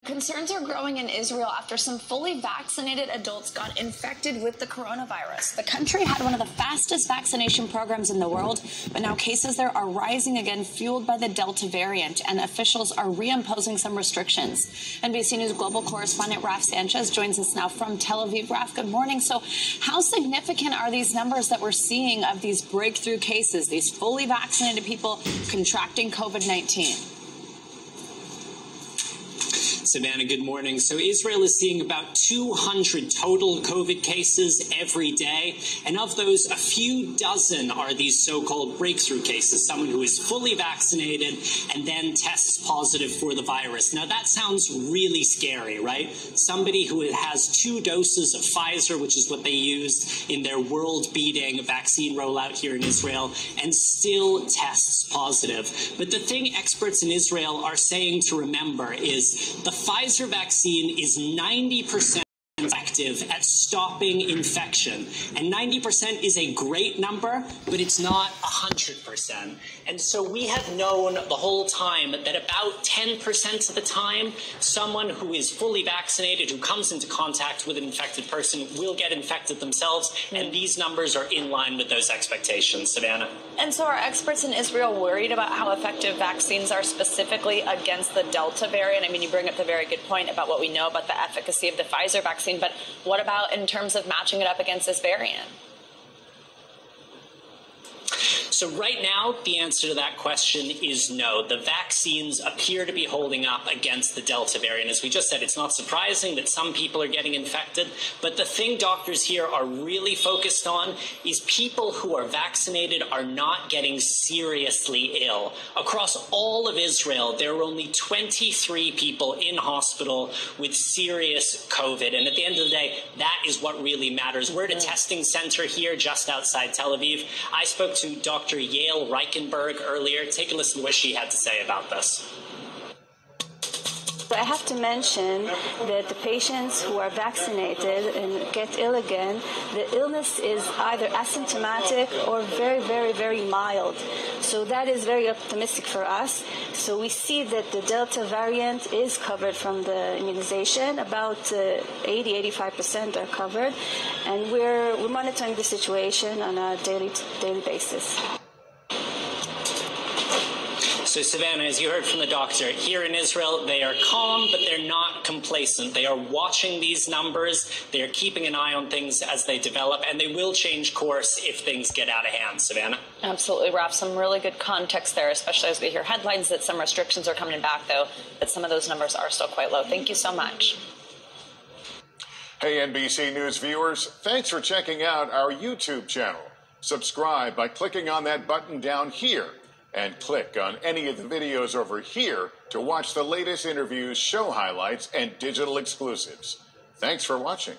Concerns are growing in Israel after some fully vaccinated adults got infected with the coronavirus. The country had one of the fastest vaccination programs in the world, but now cases there are rising again, fueled by the Delta variant, and officials are reimposing some restrictions. NBC News global correspondent Raf Sanchez joins us now from Tel Aviv. Raf, good morning. So how significant are these numbers that we're seeing of these breakthrough cases, these fully vaccinated people contracting COVID-19? Savannah, good morning. So Israel is seeing about 200 total COVID cases every day. And of those, a few dozen are these so-called breakthrough cases, someone who is fully vaccinated and then tests positive for the virus. Now, that sounds really scary, right? Somebody who has 2 doses of Pfizer, which is what they used in their world-beating vaccine rollout here in Israel, and still tests positive. But the thing experts in Israel are saying to remember is the Pfizer vaccine is 90% effective at stopping infection. And 90% is a great number, but it's not 100%. And so we have known the whole time that about 10% of the time, someone who is fully vaccinated, who comes into contact with an infected person, will get infected themselves. And these numbers are in line with those expectations, Savannah. And so are experts in Israel worried about how effective vaccines are specifically against the Delta variant? I mean, you bring up the very good point about what we know about the efficacy of the Pfizer vaccine, but what about in terms of matching it up against this variant? So right now, the answer to that question is no. The vaccines appear to be holding up against the Delta variant. As we just said, it's not surprising that some people are getting infected. But the thing doctors here are really focused on is people who are vaccinated are not getting seriously ill. Across all of Israel, there are only 23 people in hospital with serious COVID. And at the end of the day, that is what really matters. We're at a testing center here just outside Tel Aviv. I spoke to Dr. Yael Reichenberg earlier. Take a listen to what she had to say about this. I have to mention that the patients who are vaccinated and get ill again, the illness is either asymptomatic or very, very, very mild. So that is very optimistic for us. So we see that the Delta variant is covered from the immunization. About 80–85% are covered. And we're monitoring the situation on a daily basis. So, Savannah, as you heard from the doctor, here in Israel, they are calm, but they're not complacent. They are watching these numbers. They are keeping an eye on things as they develop, and they will change course if things get out of hand, Savannah. Absolutely, Raf. Some really good context there, especially as we hear headlines that some restrictions are coming back, though, that some of those numbers are still quite low. Thank you so much. Hey, NBC News viewers, thanks for checking out our YouTube channel. Subscribe by clicking on that button down here. And click on any of the videos over here to watch the latest interviews, show highlights, and digital exclusives. Thanks for watching.